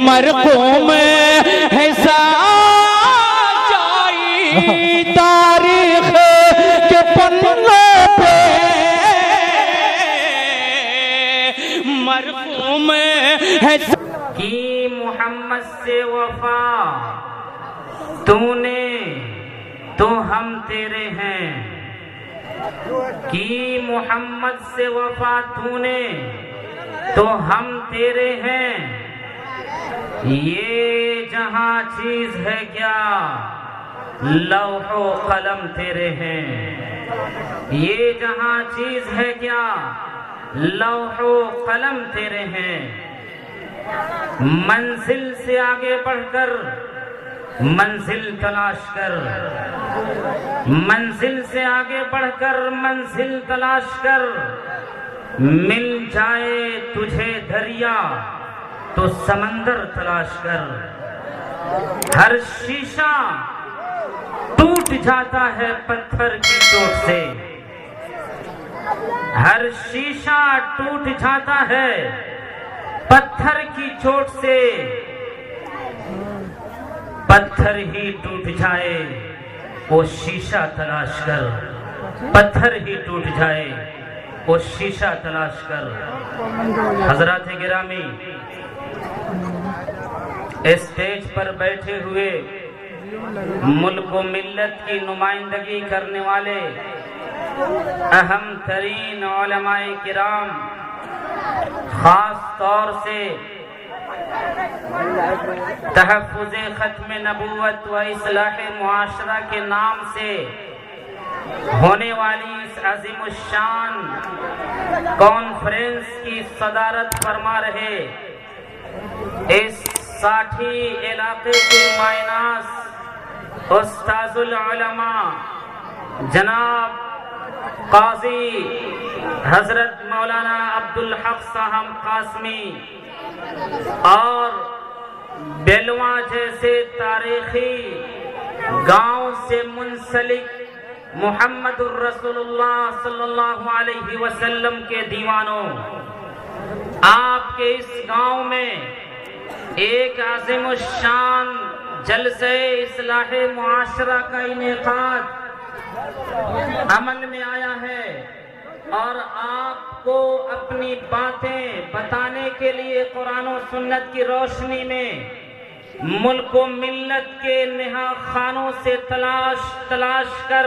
مرقوم ہے سجائی تاریخ کے پنوں پہ، مرقوم ہے کی محمد سے وفا تو نے تو ہم تیرے ہیں، کی محمد سے وفا تو نے تو ہم تیرے ہیں، یہ جہاں چیز ہے کیا لوح و قلم تیرے ہیں، یہ جہاں چیز ہے کیا لوح و قلم تیرے ہیں، منزل سے آگے بڑھ کر منزل تلاش کر، منزل سے آگے بڑھ کر منزل تلاش کر، مل جائے تجھے دریا تو سمندر تلاش کر، ہر شیشہ ٹوٹ جاتا ہے پتھر کی چوٹ سے، ہر شیشہ ٹوٹ جاتا ہے پتھر کی چوٹ سے، پتھر ہی ٹوٹ جائے وہ شیشہ تلاش کر، پتھر ہی ٹوٹ جائے وہ شیشہ تلاش کر۔ حضرات گرامی، اسٹیج پر بیٹھے ہوئے ملک و ملت کی نمائندگی کرنے والے اہم ترین علماء کرام، خاص طور سے تحفظ ختم نبوت و اصلاح معاشرہ کے نام سے ہونے والی اس عظیم الشان کانفرنس کی صدارت فرما رہے اس ساٹھی علاقے کے مائناس استاذ العلماء جناب قاضی حضرت مولانا عبدالحق صاحب قاسمی اور بیلواں جیسے تاریخی گاؤں سے منسلک محمد الرسول اللہ صلی اللہ علیہ وسلم کے دیوانوں، آپ کے اس گاؤں میں ایک عظیم الشان جلسہ اصلاح معاشرہ کا انعقاد عمل میں آیا ہے، اور آپ کو اپنی باتیں بتانے کے لیے قرآن و سنت کی روشنی میں ملک و ملت کے نہا خانوں سے تلاش کر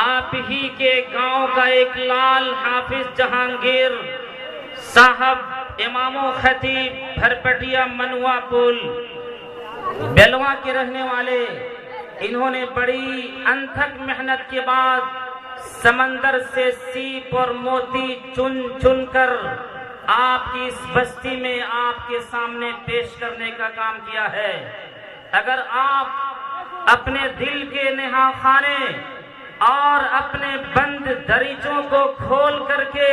آپ ہی کے گاؤں کا ایک لال حافظ جہانگیر صاحب امام و خطیب بھرپٹیا منوا پل بیلواں کے رہنے والے، انہوں نے بڑی انتھک محنت کے بعد سمندر سے سیپ اور موتی چن چن کر آپ کی اس بستی میں آپ کے سامنے پیش کرنے کا کام کیا ہے۔ اگر آپ اپنے دل کے نہا خانے اور اپنے بند دریچوں کو کھول کر کے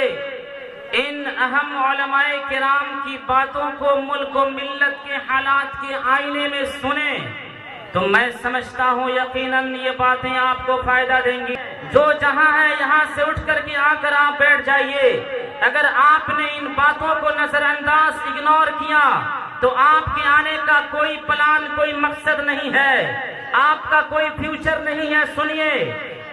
ان اہم علماء کرام کی باتوں کو ملک و ملت کے حالات کے آئینے میں سنیں تو میں سمجھتا ہوں یقیناً یہ باتیں آپ کو فائدہ دیں گی۔ جو جہاں ہے یہاں سے اٹھ کر کے آ کر آپ بیٹھ جائیے۔ اگر آپ نے ان باتوں کو نظر انداز اگنور کیا تو آپ کے آنے کا کوئی پلان، کوئی مقصد نہیں ہے، آپ کا کوئی فیوچر نہیں ہے۔ سنیے،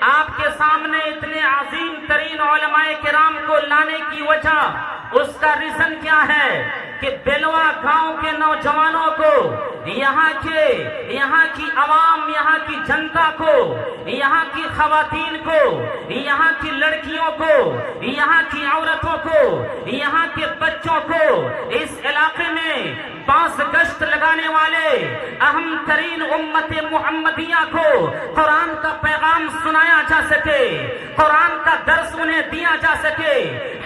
آپ کے سامنے اتنے عظیم ترین علماء کرام کو لانے کی وجہ، اس کا ریزن کیا ہے کہ بیلواں گاؤں کے نوجوانوں کو، یہاں کی عوام، یہاں کی جنتا کو، یہاں کی خواتین کو، یہاں کی لڑکیوں کو، یہاں کی عورتوں کو، یہاں کے بچوں کو، اس علاقے میں پاس گشت لگانے والے اہم ترین امت محمدیہ کو قرآن کا پیغام سنایا جا سکے، قرآن کا درس انہیں دیا جا سکے،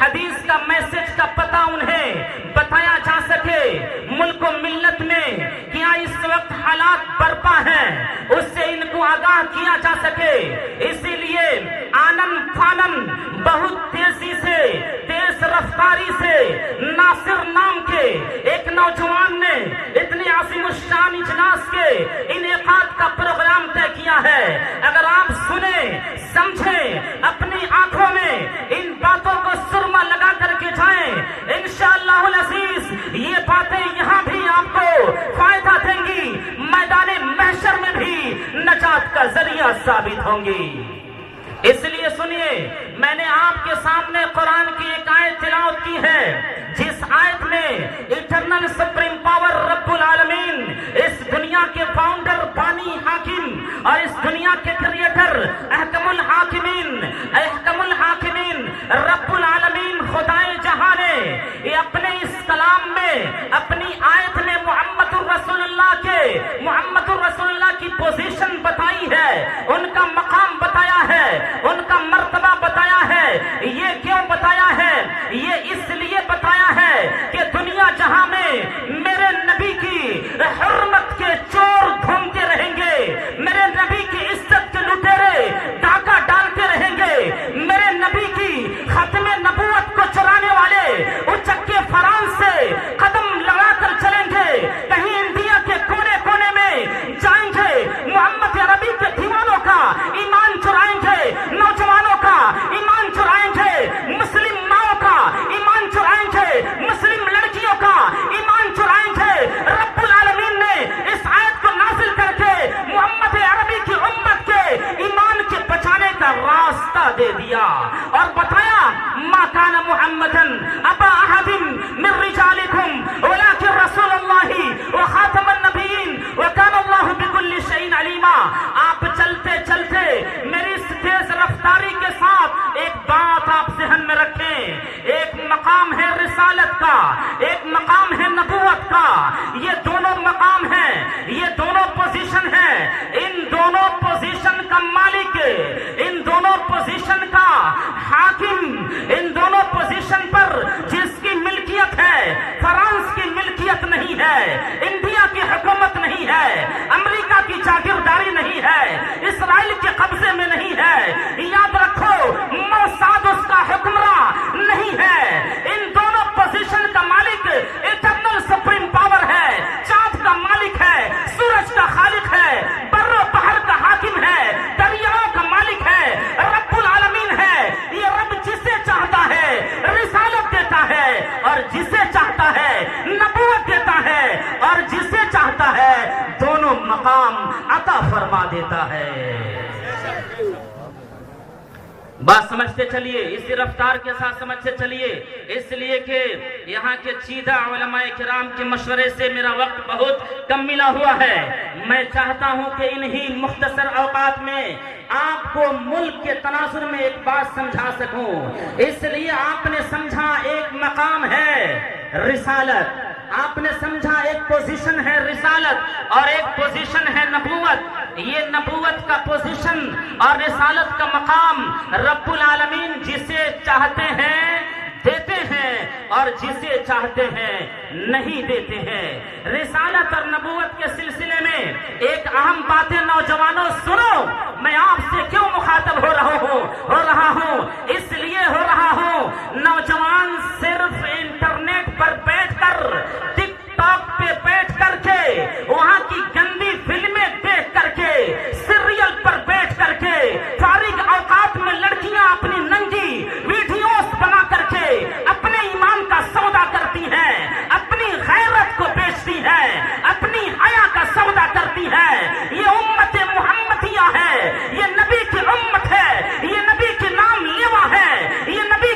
حدیث کا میسج کا پتہ انہیں بتایا جا سکے۔ ملک و ملت میں کیا اس وقت حالات برپا ہیں اس سے ان کو آگاہ کیا جا سکے۔ اسی لیے آنن فانن بہت تیزی سے، تیز رفتاری سے ناصر نام کے ایک نوجوان نے اتنے عظیم الشان اجلاس کے انعقاد کا پروگرام طے کیا ہے۔ اگر آپ سنیں، سمجھیں، اپنی آنکھوں میں ان نجات کا ذریعہ ثابت ہوں گی۔ اس لیے سنیے، میں نے آپ کے سامنے قرآن کی ایک آیت تلاوت کی ہے، جس آیت میں ایٹرنل سپریم پاور رب العالمین، اس دنیا کے فاؤنڈر بانی حاکم اور اس دنیا کے کریٹر احکم الحاکمین رب العالمین خدائے جہاں نے یہ اپنے اس کلام میں، اپنی آیت میں محمد الرسول اللہ کی پوزیشن بتائی ہے، ان کا مقام بتایا ہے، ان کا مرتبہ بتایا ہے۔ یہ کیوں بتایا ہے؟ یہ اس لیے بتایا ہے کہ دنیا جہاں میں میرے نبی کی حرمت کے چور گھومتے رہیں گے، میرے نبی کی عزت کے لٹیرے ڈاکہ ڈالتے رہیں گے، میرے نبی کی ختم نبوت کو چرانے والے اچکے فرانس سے قدم لگا کر چلیں گے، کہیں انڈیا کے کونے کونے میں جائیں گے، محمد عربی کے دیوانوں کا ایمان چرائیں گے، نوجوانوں کا ایمان چرائیں گے، مسلم ماؤں کا ایمان چرائیں گے، مسلم لڑکیوں کا ایمان چرائیں گے۔ رب العالمین نے اس آیت کو نازل کر کے محمد عربی کی امت کے ایمان کے بچانے کا راستہ دے دیا اور بتایا، ما کان محمدن ابا احد من رجالکم ولکن رسول اللہ وخاتم النبیین وکان اللہ بکل شیء علیما۔ آپ چلتے چلتے میری اس تیز رفتاری کے ساتھ ایک بات آپ ذہن میں رکھیں، ایک مقام ہے رسالت کا، ایک مقام ہے نبوت کا، یہ دونوں مقام ہیں، یہ دونوں پوزیشن ہیں، ان دونوں پوزیشن کا مالک، ان دونوں پوزیشن کا حاکم، ان دونوں پوزیشن پر جس کی ملکیت ہے، فرانس کی ملکیت نہیں ہے، انڈیا کی حکومت نہیں ہے، امریکہ کی جاگیرداری نہیں ہے، اسرائیل کے قبضے میں نہیں ہے، یاد رکھو موساد اس کا حکمراں نہیں ہے، ان دونوں پوزیشن کا مالک ایٹرنل سپریم پاور ہے، چاند کا مالک ہے، سورج کا خالق ہے، بر و بحر کا حاکم ہے، دریاؤں کا مالک ہے، رب العالمین ہے۔ یہ رب جسے چاہتا ہے رسالت دیتا ہے اور جسے چاہتا ہے نبوت دیتا ہے اور جسے چاہتا ہے دونوں مقام عطا فرما دیتا ہے۔ بات سمجھتے چلیے، اسی رفتار کے ساتھ سمجھتے چلیے، اس لیے کہ یہاں کے چیدہ علماء کرام کے مشورے سے میرا وقت بہت کم ملا ہوا ہے۔ میں چاہتا ہوں کہ انہی مختصر اوقات میں آپ کو ملک کے تناظر میں ایک بات سمجھا سکوں، اس لیے آپ نے سمجھا ایک مقام ہے رسالت، آپ نے سمجھا ایک پوزیشن ہے رسالت اور ایک پوزیشن ہے نبوت۔ یہ نبوت کا پوزیشن اور رسالت کا مقام رب العالمین جسے چاہتے ہیں دیتے ہیں اور جسے چاہتے ہیں نہیں دیتے ہیں۔ رسالت اور نبوت کے سلسلے میں ایک اہم باتیں نوجوانوں سنو، میں آپ سے کیوں مخاطب ہو رہا ہوں، اس لیے ہو رہا ہوں، نوجوان صرف انٹرنیٹ پر بیٹھ کر، ٹک ٹاک پہ بیٹھ کر کے، وہاں کی گندی فلمیں دیکھ کر کے، سیریل پر بیٹھ کر کے، فارغ اوقات میں لڑکیاں اپنی ننگی ویڈیوز بنا کر کے اپنے ایمان کا سودا کرتی ہیں، اپنی غیرت کو بیچتی ہیں، اپنی حیا کا سودا کرتی ہیں۔ یہ امت محمدیہ ہے، یہ نبی کی امت ہے، یہ نبی کے نام لیوا ہے، یہ نبی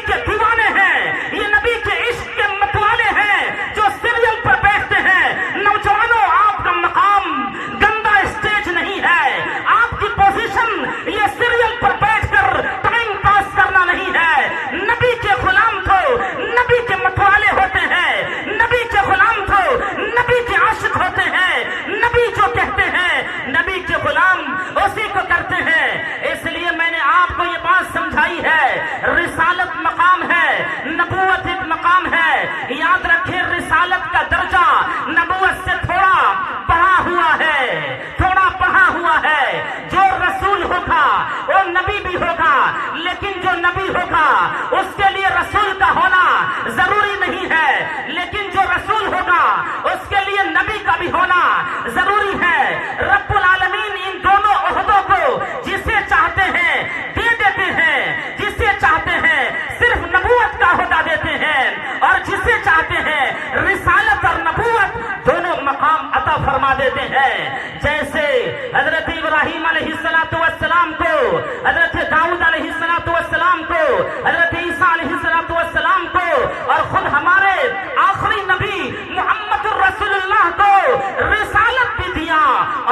حضرت داؤد علیہ السلام کو، حضرت عیسیٰ علیہ السلام کو، اور خود ہمارے آخری نبی محمد الرسول اللہ کو رسالت بھی دیا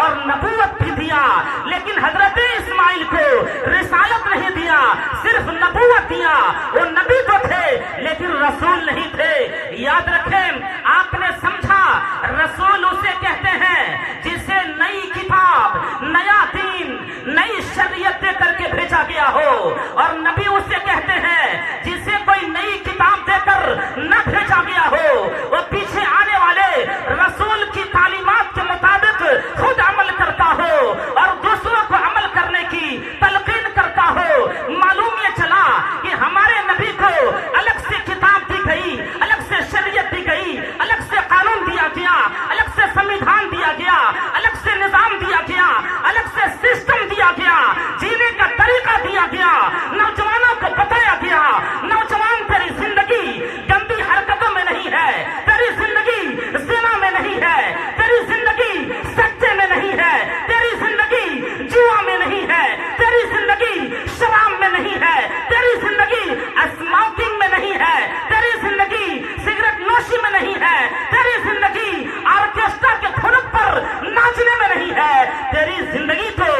اور نبوت بھی دیا، لیکن حضرت اسماعیل کو رسالت نہیں دیا، صرف نبوت دیا۔ وہ نبی تو تھے لیکن رسول نہیں تھے۔ یاد رکھیں، آپ نے سمجھا رسول اسے کہتے ہیں جسے نئی کتاب، نیا دین، نئی شریعت دے کر کے بھیجا گیا ہو، اور نبی اسے کہتے ہیں جسے کوئی نئی کتاب دے کر نہ بھیجا گیا ہو، وہ پیچھے آنے والے رسول کی تعلیمات کے مطابق خود عمل کرتا ہو اور دوسروں کو عمل کرنے کی تلقین کرتا ہو۔ معلوم یہ چلا کہ ہمارے نبی کو الگ سے کتاب دی گئی، الگ سے شریعت دی گئی، الگ سے قانون دیا گیا، الگ سے سمویدھان دیا گیا، الگ سے نظام دیا گیا، الگ سے سسٹم دیا گیا، جینے کا طریقہ دیا گیا، نوجوانوں کو بتایا گیا نوجوان تیری زندگی گندی حرکتوں میں نہیں ہے، تیری زندگی زنا میں نہیں ہے، تیری زندگی سچے میں نہیں ہے، تیری زندگی جوا میں نہیں ہے، تیری زندگی شراب میں نہیں ہے، تیری زندگی اسموکنگ میں نہیں ہے، تیری زندگی سگریٹ نوشی میں نہیں ہے، تیری زندگی آرکیسٹرا کے دھنک پر ناچنے میں نہیں ہے، تیری زندگی تو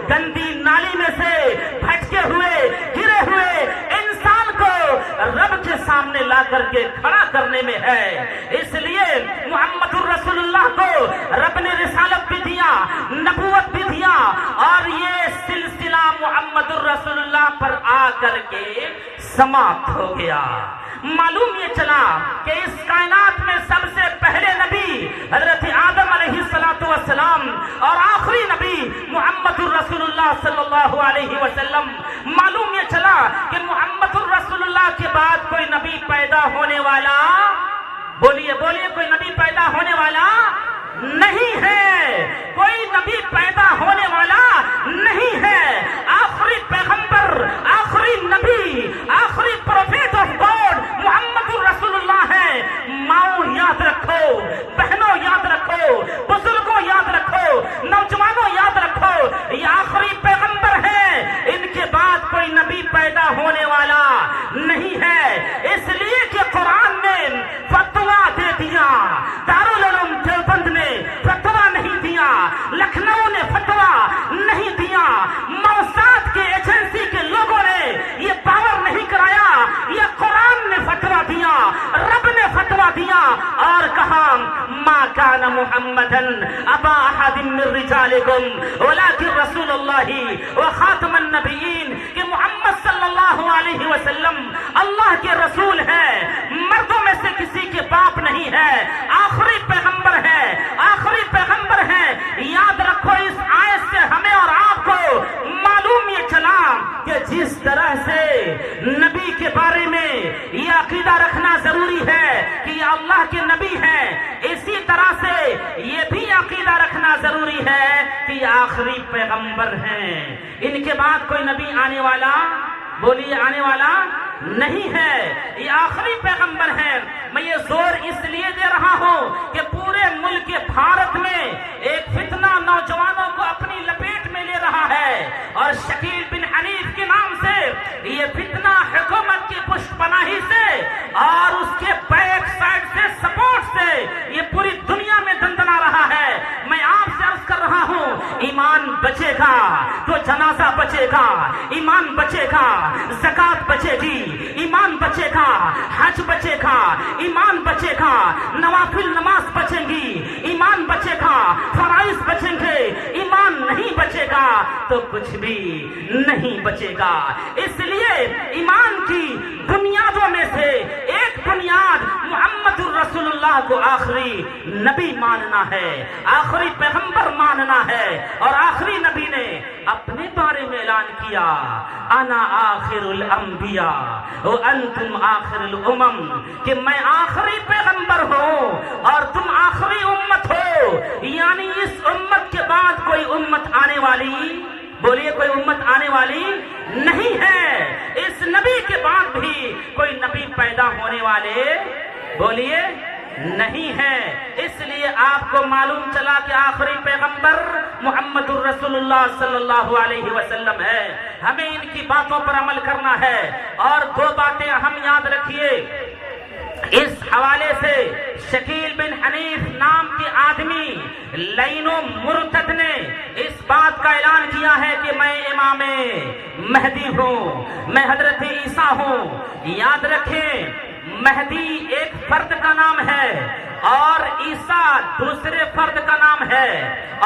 گندی نالی میں سے بھٹکے ہوئے گرے ہوئے انسان کو رب کے سامنے لا کر کے کھڑا کرنے میں ہے۔ اس لیے محمد الرسول اللہ کو رب نے رسالت بھی دیا، نبوت بھی دیا، اور یہ سلسلہ محمد الرسول اللہ پر آ کر کے سماپت ہو گیا۔ معلوم یہ چلا کہ اس کائنات میں سب سے پہلے نبی حضرت آدم علیہ السلام اور آخری نبی محمد الرسول اللہ صلی اللہ علیہ وسلم۔ معلوم یہ چلا کہ محمد الرسول اللہ کے بعد کوئی نبی پیدا ہونے والا، بولیے بولیے، کوئی نبی پیدا ہونے والا نہیں ہے، کوئی نبی پیدا ہونے والا نہیں ہے۔ آخری پیغمبر، آخری نبی، آخری پروفیٹ آف گاڈ محمد الرسول اللہ ہے۔ ماؤں یاد رکھو، بہنوں یاد رکھو، بزرگوں یاد رکھو، نوجوانوں یاد رکھو، یہ آخری پیغمبر ہے، ان کے بعد کوئی نبی پیدا ہونے والا نہیں ہے۔ اس لیے کہ قرآن نے فتویٰ دے دیا، دارالعلوم دیوبند نے فتویٰ نہیں دیا، لکھنؤ نے فتویٰ نہیں دیا، موساد کے ایجنسی کے لوگوں نے یہ پاور نہیں کرایا، یہ قرآن نے فتویٰ دیا، رب نے فتویٰ دیا اور کہا ما کان محمدن ابا احد من رجالکم ولکن رسول اللہ وخاتم النبیین، کہ محمد صلی اللہ علیہ وسلم اللہ کے رسول ہے، مردوں میں سے کسی کے باپ نہیں ہے، آخری پیغمبر ہے، آخری پیغمبر ہے۔ یاد رکھو، اس آیت سے ہمیں اور آپ کو معلوم یہ چلا کہ جس طرح سے نبی کے بارے میں یہ عقیدہ رکھنا ضروری ہے کہ یہ اللہ کے نبی ہیں، اسی طرح سے یہ بھی عقیدہ رکھنا ضروری ہے کہ یہ آخری پیغمبر ہیں، ان کے بعد کوئی نبی آنے والا، بولیے آنے والا نہیں ہے، یہ آخری پیغمبر ہیں۔ میں یہ زور اس لیے دے رہا ہوں کہ پورے ملک بھارت میں ایک فتنہ نوجوانوں کو اپنی لپیٹ میں لے رہا ہے، اور شکیل بن حنیف کے نام سے یہ فتنہ حکومت کی پشت پناہی سے اور اس کے بیک سائڈ سے سپورٹ سے یہ پوری دنیا میں دندنا رہا ہے۔ میں آپ سے عرض کر رہا ہوں، ایمان بچے گا تو جنازہ بچے گا، ایمان بچے گا زکات بچے گی، ایمان بچے گا حج بچے گا، ایمان بچے گا نوافل نماز بچیں گی، ایمان بچے گا فرائض بچیں گے، ایمان نہیں بچے گا تو کچھ بھی نہیں بچے گا۔ اس لیے ایمان کی بنیادوں میں سے ایک بنیاد محمد الرسول اللہ کو آخری نبی ماننا ہے، آخری پیغمبر ماننا ہے، اور آخری نبی نے اپنے بارے میں اعلان کیا انا آخر الانبیاء وانتم آخر الامم، کہ میں آخری پیغمبر ہوں اور تم آخری امت ہو، یعنی اس امت کے بعد کوئی امت آنے والی، بولیے کوئی امت آنے والی نہیں ہے، اس نبی کے بعد بھی کوئی نبی پیدا ہونے والے، بولیے نہیں ہے۔ اس لیے آپ کو معلوم چلا کہ آخری پیغمبر محمد الرسول اللہ صلی اللہ علیہ وسلم ہے۔ ہمیں ان کی باتوں پر عمل کرنا ہے۔ اور دو باتیں اہم یاد رکھیے اس حوالے سے، شکیل بن حنیف نام کے آدمی لعین و مرتد نے اس بات کا اعلان کیا ہے کہ میں امام مہدی ہوں، میں حضرت عیسیٰ ہوں۔ یاد رکھیں، مہدی ایک فرد کا نام ہے اور عیسیٰ دوسرے فرد کا نام ہے،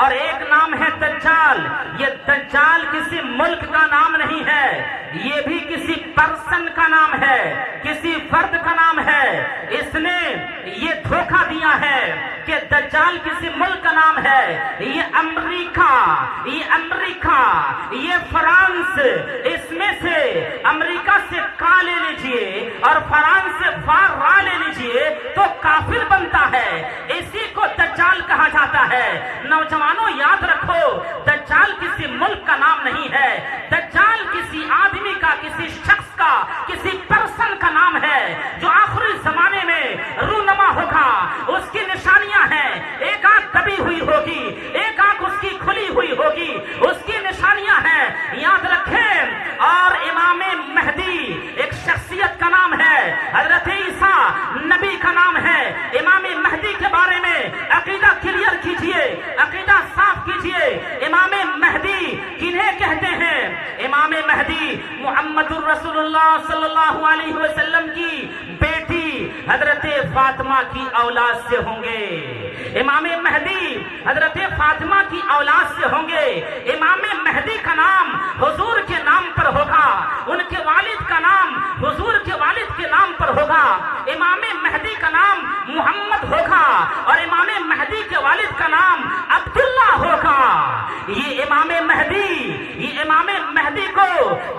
اور ایک نام ہے دجال۔ یہ دجال کسی ملک کا نام نہیں ہے، یہ بھی کسی پرسن کا نام ہے، کسی فرد کا نام ہے۔ اس نے یہ دھوکہ دیا ہے کہ دجال کسی ملک کا نام ہے۔ یہ امریکہ، یہ فرانس، اس میں سے امریکہ سے کا لے لیجئے اور فرانس سے فار را لے لیجئے تو کافر بنتا ہے۔ اسی کو دجال کہا جاتا ہے۔ نوجوانوں یاد رکھو، دجال کسی ملک کا نام نہیں ہے، دجال کسی آدمی کا، کسی شخص کا، کسی پرسن کا نام ہے جو آخری زمانے میں رونما ہوگا۔ اس کی نشانیاں ہیں، ایک آنکھ دبی ہوئی ہوگی، ایک آنکھ اس کی کھلی ہوئی ہوگی، اس کی نشانیاں ہیں، یاد رکھیں۔ اور امام مہدی ایک شخصیت کا نام ہے، حضرت عیسیٰ نبی کا نام ہے۔ امام مہدی کے بارے میں عقیدہ کلیئر کیجئے، عقیدہ صاف کیجئے۔ امام مہدی کنہیں کہتے ہیں؟ امام مہدی محمد الرسول اللہ صلی اللہ علیہ وسلم کی بیٹی حضرت فاطمہ کی اولاد سے ہوں گے۔ امام مہدی حضرت فاطمہ کی اولاد سے ہوں گے۔ امام مہدی کا نام حضور کے نام پر ہوگا، ان کے والد کا نام حضور کے والد کے نام پر ہوگا۔ امام مہدی کا نام محمد ہوگا اور امام مہدی کے والد کا نام عبداللہ ہوگا۔ یہ امام مہدی کو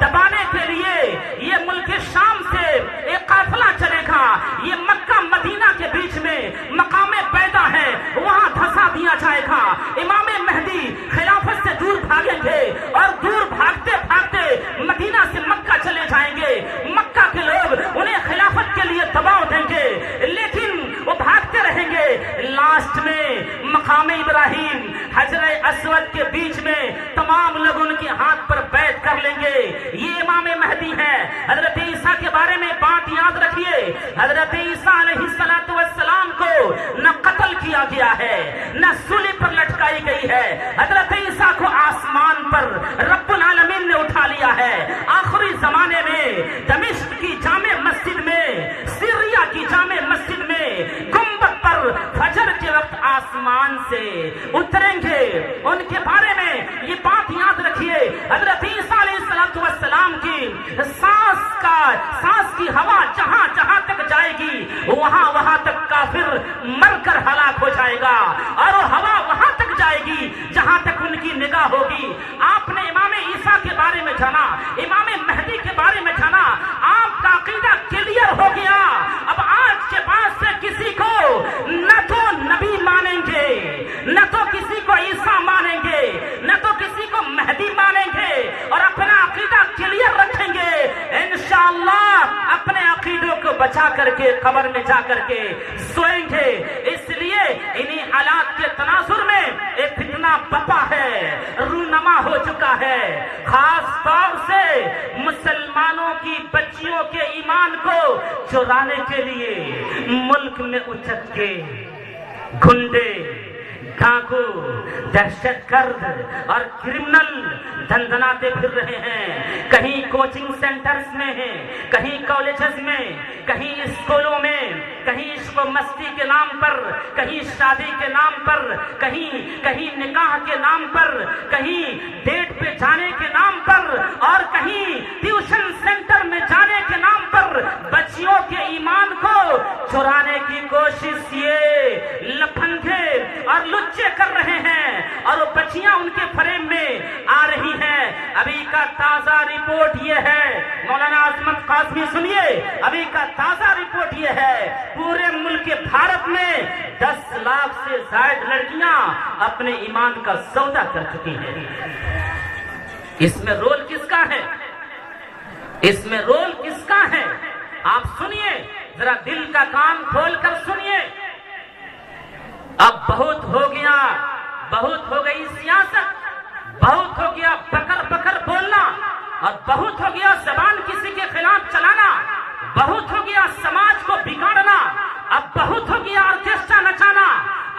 دبانے کے لیے یہ ملک شام سے ایک قافلہ چلے گا۔ یہ مکہ مدینہ کے بیچ میں مقام پیدا ہے، وہاں دھسا دیا جائے گا۔ امام مہدی خلافت سے دور بھاگیں گے اور دور بھاگتے بھاگتے مدینہ سے مکہ چلے جائیں گے۔ مکہ کے لوگ انہیں خلافت کے لیے دباؤ دیں گے، لیکن وہ بھاگتے رہیں گے۔ لاسٹ میں مقام ابراہیم حجر اسود کے بیچ میں تمام لوگ ان کے ہاتھ پر بیعت کر لیں گے۔ یہ امام مہدی ہے۔ حضرت عیسیٰ کے بارے میں بات یاد رکھیے، حضرت عیسیٰ علیہ السلام کو نہ قتل کیا گیا ہے، نہ سولی پر لٹکائی گئی ہے۔ حضرت عیسیٰ کو آسمان پر رب العالمین نے اٹھا لیا ہے۔ آخری زمانے میں دمشق کی جامع مسجد میں، سیریا کی جامع مسجد میں گنبد پر فجر کے وقت آسمان سے اتریں گے۔ ان کے بارے میں یہ بات یاد رکھیے، حضرت عیسیٰ علیہ السلام کی سانس کی ہوا جہاں جہاں تک جائے گی وہاں تک کافر مر کر ہلاک ہو جائے گا، اور وہ ہوا وہاں تک جائے گی جہاں تک ان کی نگاہ ہوگی۔ آپ نے امام عیسیٰ کے بارے میں جانا، امام مہدی کے بارے میں جانا، آپ کا عقیدہ کلیئر ہو گیا۔ اب آج کے بعد سے کسی کو نہ تو نبی مانیں گے، نہ تو کسی کو عیسیٰ مانیں گے، نہ تو کسی کو مہدی مانیں گے، اور اپنا عقیدہ کلیئر رکھیں گے۔ انشاءاللہ اپنے عقیدوں کو بچا کر کے قبر میں جا کر کے سوئیں گے۔ اس لیے انہی حالات کے تناظر میں ایک فتنہ بپا ہے، رونما ہو چکا ہے، خاص طور سے مسلمانوں کی بچیوں کے ایمان کو چرانے کے لیے ملک میں اچک کے گنڈے، ڈاکو، دہشت گرد اور کرمنل دھندناتے پھر رہے ہیں۔ کہیں کوچنگ سینٹرز میں ہیں، کہیں کالجز میں، کہیں اسکولوں میں، کہیں عشق و مستی کے نام پر، کہیں شادی کے نام پر، کہیں نکاح کے نام پر، کہیں ڈیٹ پہ جانے کے نام پر، اور کہیں ٹیوشن سینٹر میں جانے کے نام پر بچیوں کے ایمان کو چرانے کی کوشش یہ لپھنگے اور لچے کر رہے ہیں، اور وہ بچیاں ان کے فریم میں آ رہی ہیں۔ ابھی کا تازہ رپورٹ یہ ہے، مولانا عظمت قاسمی سنیے، ابھی کا تازہ رپورٹ یہ ہے، پورے ملک بھارت میں 10 لاکھ سے زائد لڑکیاں اپنے ایمان کا سودا کر چکی ہیں۔ اس میں رول کس کا ہے؟ اس میں رول کس کا ہے؟ آپ سنیے، ذرا دل کا کان کھول کر سنیے۔ اب بہت ہو گیا، بہت ہو گئی سیاست، بہت ہو گیا بکر بکر بولنا، اور بہت ہو گیا زبان کسی کے خلاف چلانا، بہت ہو گیا سماج کو بگاڑنا، اب بہت ہو گیا آرکیسٹرا نچانا،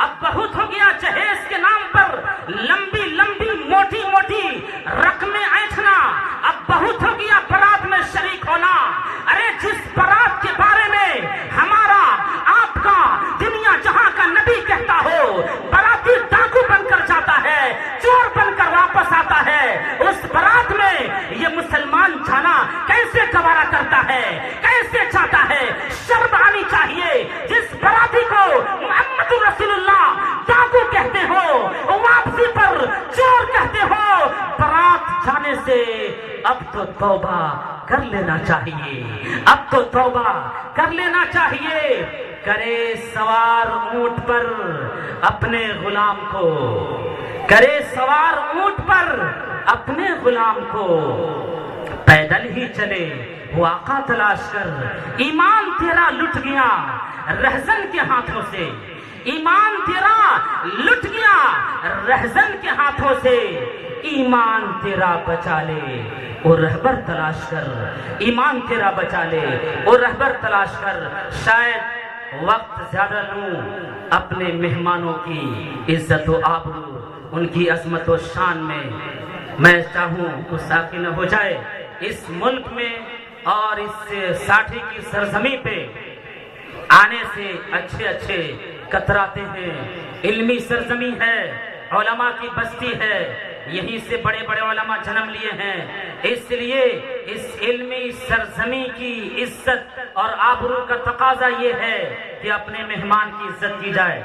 اب بہت ہو گیا جہیز کے نام پر لمبی لمبی موٹی موٹی رقمیں اینٹھنا، اب بہت ہو گیا برات میں شریک ہونا۔ ارے جس برات کے بارے میں ہمارا آپ کا دنیا جہاں کا نبی کہتا ہو براتی ڈاکو بن کر جاتا ہے، چور بن کر واپس آتا ہے، اس برات میں یہ مسلمان جانا کیسے گوارا کرتا ہے، کیسے چاہتا ہے؟ شرم آنی چاہیے۔ جس براتی کو محمد رسول اللہ ڈاکو کہتے ہو، واپسی پر چور کہتے ہو، برات جانے سے اب تو توبہ کر لینا چاہیے، اب تو توبہ کر لینا چاہیے۔ کرے سوار اونٹ پر اپنے غلام کو، کرے سوار اونٹ پر اپنے غلام کو، پیدل ہی چلے وہ آقا تلاش کر، ایمان تیرا لٹ گیا رہزن کے ہاتھوں سے، ایمان تیرا لٹ گیا رہزن کے ہاتھوں سے، ایمان تیرا بچا لے وہ رہبر تلاش کر، ایمان تیرا بچا لے وہ رہبر تلاش کر۔ شاید وقت زیادہ لوں اپنے مہمانوں کی عزت و آبرو، ان کی عظمت و شان میں چاہوں گستاخی نہ ہو جائے۔ اس ملک میں اور اس ساٹھی کی سرزمین پہ آنے سے اچھے اچھے کتراتے ہیں، علمی سرزمین ہے، علماء کی بستی ہے، یہیں سے بڑے بڑے علماء جنم لیے ہیں، اس لیے اس علمی سرزمین کی عزت اور آبرو کا تقاضا یہ ہے کہ اپنے مہمان کی عزت کی جائے،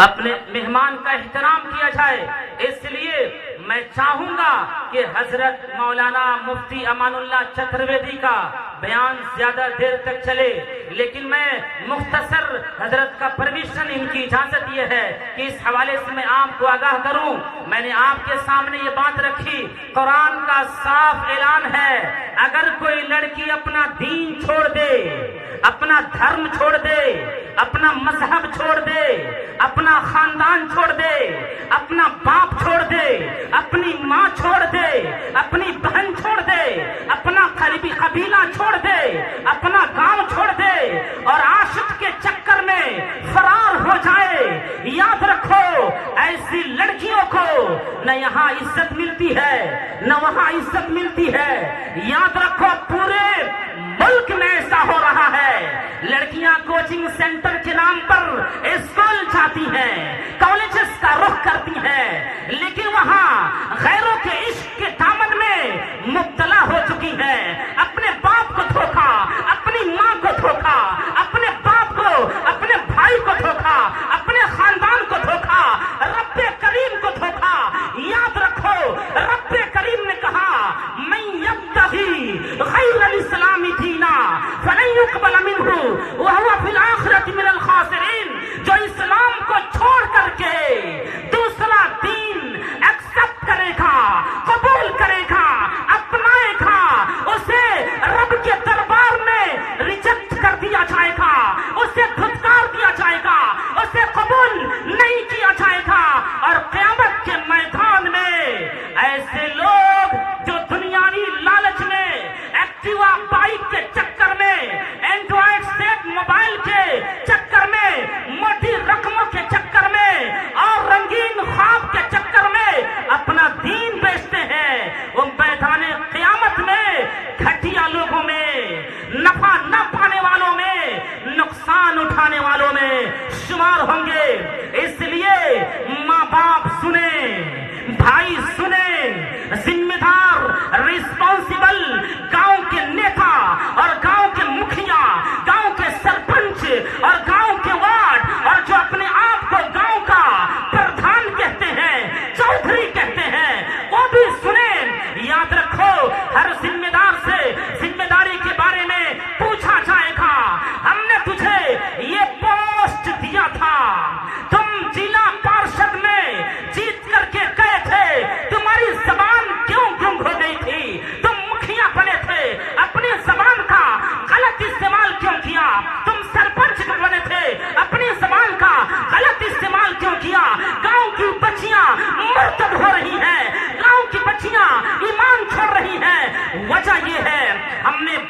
اپنے مہمان کا احترام کیا جائے۔ اس لیے میں چاہوں گا کہ حضرت مولانا مفتی امان اللہ چترویدی کا بیان زیادہ دیر تک چلے، لیکن میں مختصر حضرت کا پرمیشن، ان کی اجازت یہ ہے کہ اس حوالے سے میں آپ کو آگاہ کروں۔ میں نے آپ کے سامنے یہ بات رکھی، قرآن کا صاف اعلان ہے، اگر کوئی لڑکی اپنا دین چھوڑ دے، اپنا دھرم چھوڑ دے، اپنا مذہب چھوڑ دے، اپنا خاندان چھوڑ دے، اپنا باپ چھوڑ دے، اپنی ماں چھوڑ دے، اپنی بہن چھوڑ دے، اپنا قریبی قبیلہ چھوڑ دے، اپنا گاؤں چھوڑ دے اور عاشق کے چکر میں فرار ہو جائے، یاد رکھو ایسی لڑکیوں کو نہ یہاں عزت ملتی ہے نہ وہاں عزت ملتی ہے۔ یاد رکھو پورے ملک میں ایسا ہو رہا ہے، لڑکیاں کوچنگ سینٹر کے نام پر اسکول جاتی ہیں، کالجز کا رخ کرتی ہیں، لیکن وہاں غیروں کے عشق کے دامن میں مبتلا ہو چکی ہیں، اپنے باپ کو دھوکا، اپنی ماں کو دھوکا، اپنے باپ کو، اپنے بھائی کو دھوکا، اپنے خاندان کو دھوکا، رب کریم کو دھوکا۔ یاد رکھو رب کریم نے کہا من یبتغی غیر الاسلام دینا فلن یقبل منہ وہو فی الآخرۃ من الخاسرین۔ جو اسلام کو چھوڑ کر کے دوسرا دین ایکسپٹ کرے گا، قبول کرے گا، اپنائے گا، اسے رب کے دربار میں ریجیکٹ کر دیا جائے گا، اسے دھتکار دیا جائے گا، اسے قبول نہیں کیا جائے گا۔ اور قیامت کے میدان میں ایسے لوگ جو دنیاوی لالچ میں، ایکٹیوا بائک کے چکر میں، اینڈرائڈ سیٹ موبائل کے چکر میں، موٹی رقموں کے چکر میں اور رنگین خواب کے چکر میں اپنا دین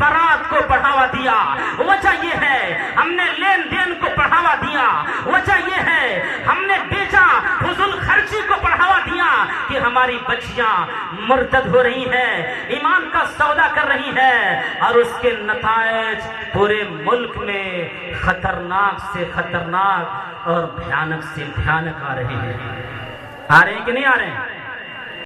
برات کو بڑھاوا دیا، وجہ یہ ہے ہم نے لین دین کو بڑھاوا دیا، وجہ یہ ہے ہم نے بیچا فضول خرچی کو بڑھاوا دیا کہ ہماری بچیاں مرتد ہو رہی ہیں، ایمان کا سودا کر رہی ہیں، اور اس کے نتائج پورے ملک میں خطرناک سے خطرناک اور بھیانک سے بھیانک آ رہے ہیں۔ آ رہے ہیں کہ نہیں آ رہے ہیں؟